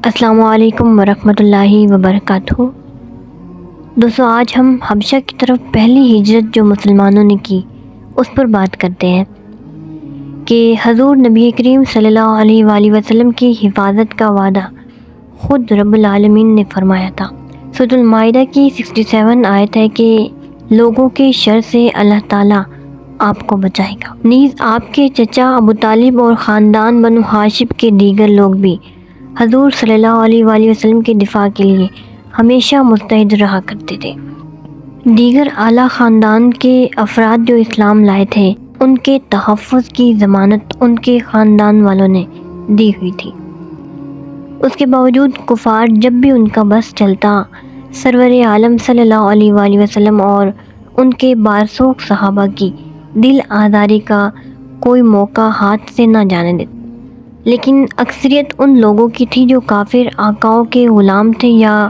السلام علیکم ورحمۃ اللہ وبرکاتہ۔ دوستو، آج ہم حبشہ کی طرف پہلی ہجرت جو مسلمانوں نے کی اس پر بات کرتے ہیں کہ حضور نبی کریم صلی اللہ علیہ وآلہ وسلم کی حفاظت کا وعدہ خود رب العالمین نے فرمایا تھا۔ سورۃ المائدہ کی 67 آیت ہے کہ لوگوں کے شر سے اللہ تعالیٰ آپ کو بچائے گا، نیز آپ کے چچا ابو طالب اور خاندان بنو ہاشم کے دیگر لوگ بھی حضور صلی اللہ علیہ وآلہ وسلم کے دفاع کے لیے ہمیشہ مستعد رہا کرتے تھے۔ دیگر اعلیٰ خاندان کے افراد جو اسلام لائے تھے، ان کے تحفظ کی ضمانت ان کے خاندان والوں نے دی ہوئی تھی۔ اس کے باوجود کفار جب بھی ان کا بس چلتا، سرور عالم صلی اللہ علیہ وآلہ وسلم اور ان کے بارسوخ صحابہ کی دل آزاری کا کوئی موقع ہاتھ سے نہ جانے دیتے، لیکن اکثریت ان لوگوں کی تھی جو کافر آقاؤں کے غلام تھے یا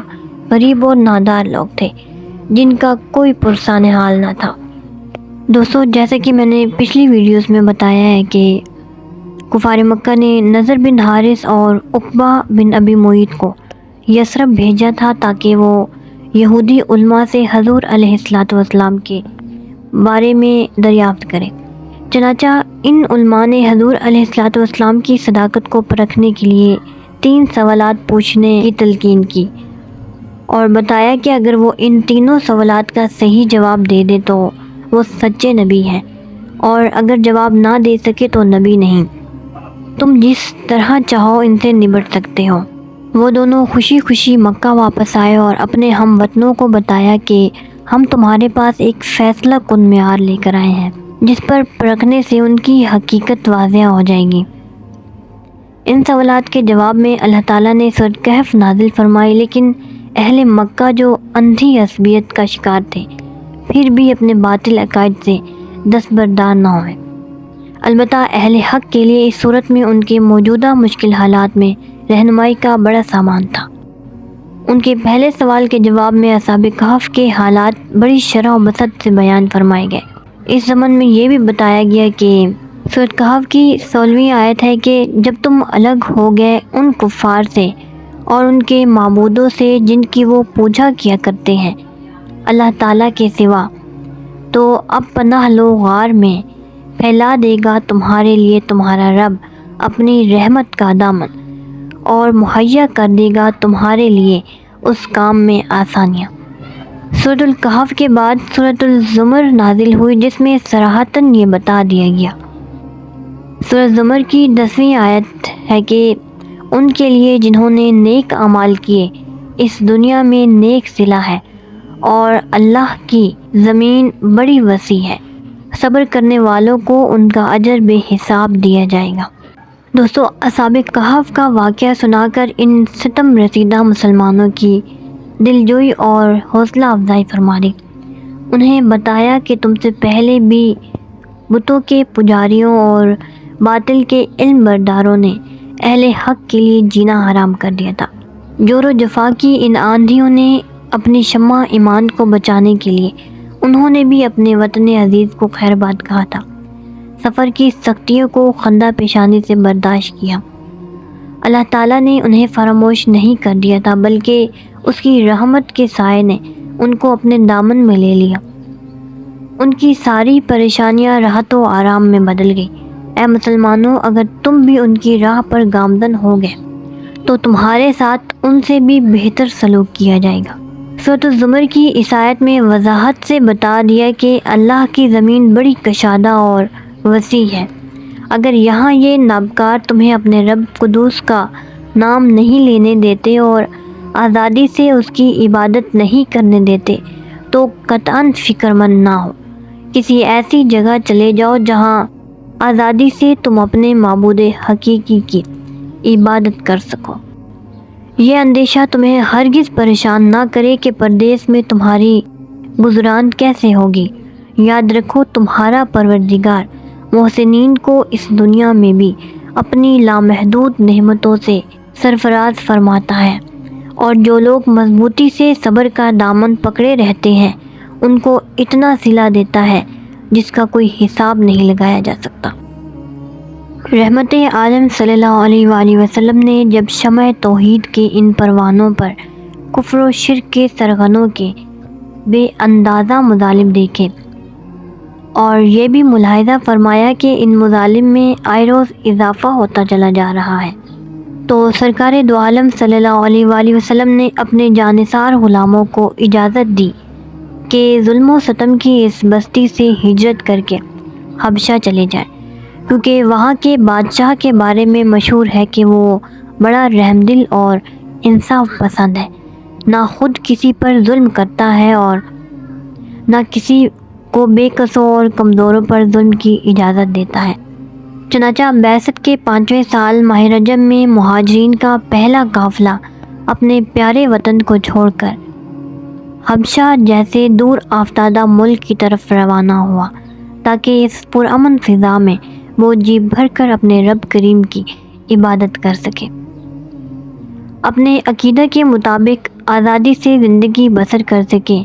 غریب اور نادار لوگ تھے جن کا کوئی پرسان حال نہ تھا۔ دوستو، جیسا کہ میں نے پچھلی ویڈیوز میں بتایا ہے کہ کفار مکہ نے نضر بن حارث اور عقبہ بن ابی معیط کو یثرب بھیجا تھا تاکہ وہ یہودی علماء سے حضور علیہ السلام کے بارے میں دریافت کریں۔ چنانچہ ان علماء نے حضور علیہ السلام کی صداقت کو پرکھنے کے لیے 3 سوالات پوچھنے کی تلقین کی اور بتایا کہ اگر وہ ان تینوں سوالات کا صحیح جواب دے دے تو وہ سچے نبی ہیں، اور اگر جواب نہ دے سکے تو نبی نہیں، تم جس طرح چاہو ان سے نمٹ سکتے ہو۔ وہ دونوں خوشی خوشی مکہ واپس آئے اور اپنے ہم وطنوں کو بتایا کہ ہم تمہارے پاس ایک فیصلہ کن معیار لے کر آئے ہیں جس پر پرکھنے سے ان کی حقیقت واضح ہو جائے گی۔ ان سوالات کے جواب میں اللہ تعالیٰ نے سورۃ کہف نازل فرمائی، لیکن اہل مکہ جو اندھی عصبیت کا شکار تھے پھر بھی اپنے باطل عقائد سے دستبردار نہ ہوئے۔ البتہ اہل حق کے لیے اس صورت میں ان کے موجودہ مشکل حالات میں رہنمائی کا بڑا سامان تھا۔ ان کے پہلے سوال کے جواب میں اصحاب کہف کے حالات بڑی شرح و بسط سے بیان فرمائے گئے۔ اس ضمن میں یہ بھی بتایا گیا کہ سورۃ کہف کی 16ویں آیت ہے کہ جب تم الگ ہو گئے ان کفار سے اور ان کے معبودوں سے جن کی وہ پوجا کیا کرتے ہیں اللہ تعالیٰ کے سوا، تو اب پناہ لو غار میں، پھیلا دے گا تمہارے لیے تمہارا رب اپنی رحمت کا دامن اور مہیا کر دے گا تمہارے لیے اس کام میں آسانیاں۔ سورۃ الکہف کے بعد سورۃ الزمر نازل ہوئی جس میں صراحتاً یہ بتا دیا گیا۔ سورۃ زمر کی 10ویں آیت ہے کہ ان کے لیے جنہوں نے نیک اعمال کیے اس دنیا میں نیک صلہ ہے اور اللہ کی زمین بڑی وسیع ہے، صبر کرنے والوں کو ان کا اجر بے حساب دیا جائے گا۔ دوستو، اصحاب کہف کا واقعہ سنا کر ان ستم رسیدہ مسلمانوں کی دلجوئی اور حوصلہ افزائی فرما دی۔ انہیں بتایا کہ تم سے پہلے بھی بتوں کے پجاریوں اور باطل کے علم برداروں نے اہل حق کے لیے جینا حرام کر دیا تھا۔ جور و جفا کی ان آندھیوں نے اپنی شمع ایمان کو بچانے کے لیے انہوں نے بھی اپنے وطن عزیز کو خیر باد کہا تھا، سفر کی سختیوں کو خندہ پیشانی سے برداشت کیا۔ اللہ تعالیٰ نے انہیں فراموش نہیں کر دیا تھا، بلکہ اس کی رحمت کے سائے نے ان کو اپنے دامن میں لے لیا۔ ان کی ساری پریشانیاں راحت و آرام میں بدل گئی۔ اے مسلمانوں، اگر تم بھی ان کی راہ پر گامزن ہو گئے تو تمہارے ساتھ ان سے بھی بہتر سلوک کیا جائے گا۔ سورۃ الزمر کی اس آیت میں وضاحت سے بتا دیا کہ اللہ کی زمین بڑی کشادہ اور وسیع ہے۔ اگر یہاں یہ نابکار تمہیں اپنے رب قدوس کا نام نہیں لینے دیتے اور آزادی سے اس کی عبادت نہیں کرنے دیتے تو قطعاً فکر مند نہ ہو، کسی ایسی جگہ چلے جاؤ جہاں آزادی سے تم اپنے معبود حقیقی کی عبادت کر سکو۔ یہ اندیشہ تمہیں ہرگز پریشان نہ کرے کہ پردیس میں تمہاری گزران کیسے ہوگی۔ یاد رکھو، تمہارا پروردگار محسنین کو اس دنیا میں بھی اپنی لامحدود نعمتوں سے سرفراز فرماتا ہے، اور جو لوگ مضبوطی سے صبر کا دامن پکڑے رہتے ہیں ان کو اتنا صلہ دیتا ہے جس کا کوئی حساب نہیں لگایا جا سکتا۔ رحمت عالم صلی اللہ علیہ وآلہ وسلم نے جب شمع توحید کے ان پروانوں پر کفر و شرک کے سرغنوں کے بے اندازہ مظالم دیکھے اور یہ بھی ملاحظہ فرمایا کہ ان مظالم میں آئے روز اضافہ ہوتا چلا جا رہا ہے، تو سرکار دو عالم صلی اللہ علیہ وآلہ وسلم نے اپنے جانثار غلاموں کو اجازت دی کہ ظلم و ستم کی اس بستی سے ہجرت کر کے حبشہ چلے جائیں، کیونکہ وہاں کے بادشاہ کے بارے میں مشہور ہے کہ وہ بڑا رحم دل اور انصاف پسند ہے، نہ خود کسی پر ظلم کرتا ہے اور نہ کسی کو بے قصوں اور کمزوروں پر ظلم کی اجازت دیتا ہے۔ چنانچہ بعثت کے 5ویں سال ماہ رجب میں مہاجرین کا پہلا قافلہ اپنے پیارے وطن کو چھوڑ کر حبشہ جیسے دور افتادہ ملک کی طرف روانہ ہوا، تاکہ اس پرامن فضا میں وہ جی بھر کر اپنے رب کریم کی عبادت کر سکے، اپنے عقیدہ کے مطابق آزادی سے زندگی بسر کر سکے۔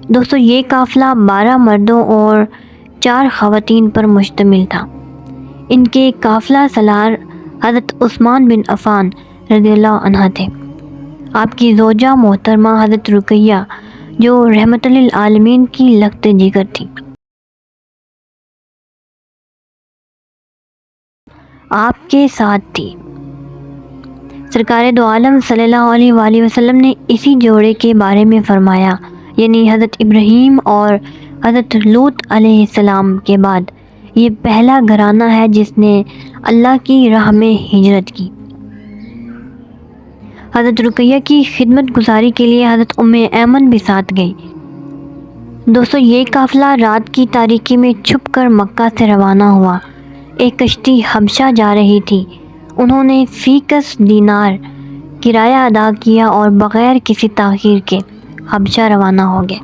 دوستو، یہ قافلہ 12 مردوں اور 4 خواتین پر مشتمل تھا۔ ان کے قافلہ سالار حضرت عثمان بن عفان رضی اللہ عنہ تھے، آپ کی زوجہ محترمہ حضرت رقیہ جو رحمت للعالمین کی لخت جگر تھی، آپ کے ساتھ تھی۔ سرکار دو عالم صلی اللہ علیہ وآلہ وسلم نے اسی جوڑے کے بارے میں فرمایا، یعنی حضرت ابراہیم اور حضرت لوط علیہ السلام کے بعد یہ پہلا گھرانہ ہے جس نے اللہ کی راہ میں ہجرت کی۔ حضرت رقیہ کی خدمت گزاری کے لیے حضرت ام ایمن بھی ساتھ گئی۔ دوستو، یہ قافلہ رات کی تاریکی میں چھپ کر مکہ سے روانہ ہوا۔ ایک کشتی حبشہ جا رہی تھی، انہوں نے فی کس دینار کرایہ ادا کیا اور بغیر کسی تاخیر کے حبشہ روانہ ہو گئے۔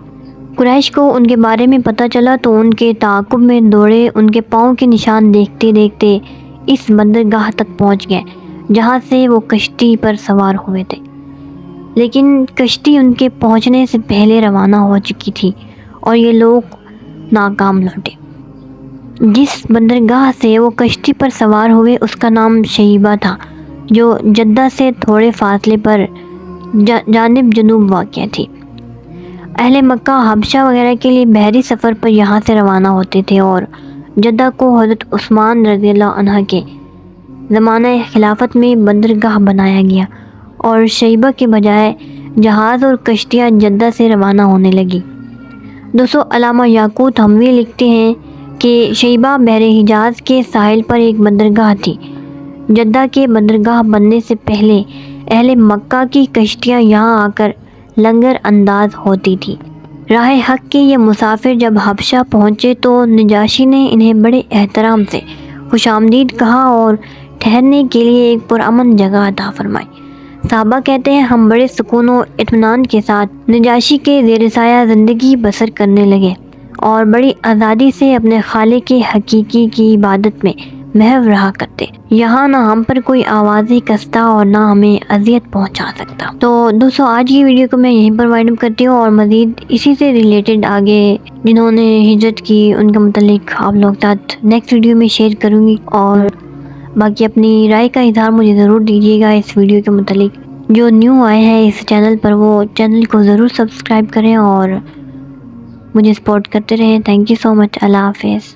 قریش کو ان کے بارے میں پتہ چلا تو ان کے تعاقب میں دوڑے، ان کے پاؤں کے نشان دیکھتے دیکھتے اس بندرگاہ تک پہنچ گئے جہاں سے وہ کشتی پر سوار ہوئے تھے، لیکن کشتی ان کے پہنچنے سے پہلے روانہ ہو چکی تھی اور یہ لوگ ناکام لوٹے۔ جس بندرگاہ سے وہ کشتی پر سوار ہوئے اس کا نام شیبہ تھا، جو جدہ سے تھوڑے فاصلے پر جانب جنوب واقع تھی۔ اہل مکہ حبشہ وغیرہ کے لیے بحری سفر پر یہاں سے روانہ ہوتے تھے اور جدہ کو حضرت عثمان رضی اللہ عنہ کے زمانہ خلافت میں بندرگاہ بنایا گیا اور شیبہ کے بجائے جہاز اور کشتیاں جدہ سے روانہ ہونے لگی۔ دوستو، علامہ یاقوت حموی لکھتے ہیں کہ شیبہ بحر حجاز کے ساحل پر ایک بندرگاہ تھی۔ جدہ کے بندرگاہ بننے سے پہلے اہل مکہ کی کشتیاں یہاں آ کر لنگر انداز ہوتی تھی۔ راہ حق کے یہ مسافر جب حبشہ پہنچے تو نجاشی نے انہیں بڑے احترام سے خوش آمدید کہا اور ٹھہرنے کے لیے ایک پرامن جگہ عطا فرمائی۔ صحابہ کہتے ہیں ہم بڑے سکون و اطمینان کے ساتھ نجاشی کے زیر سایہ زندگی بسر کرنے لگے اور بڑی آزادی سے اپنے خالق حقیقی کی عبادت میں محو رہا کرتے۔ یہاں نہ ہم پر کوئی آوازیں کستا اور نہ ہمیں اذیت پہنچا سکتا۔ تو دوستو، آج کی ویڈیو کو میں یہیں پر وائنڈ اپ کرتی ہوں اور مزید اسی سے ریلیٹڈ آگے جنہوں نے ہجرت کی ان کے متعلق آپ لوگ ساتھ نیکسٹ ویڈیو میں شیئر کروں گی، اور باقی اپنی رائے کا اظہار مجھے ضرور دیجیے گا اس ویڈیو کے متعلق۔ جو نیو آئے ہیں اس چینل پر وہ چینل کو ضرور سبسکرائب کریں اور مجھے سپورٹ کرتے رہیں۔ تھینک یو سو مچ۔ اللہ حافظ۔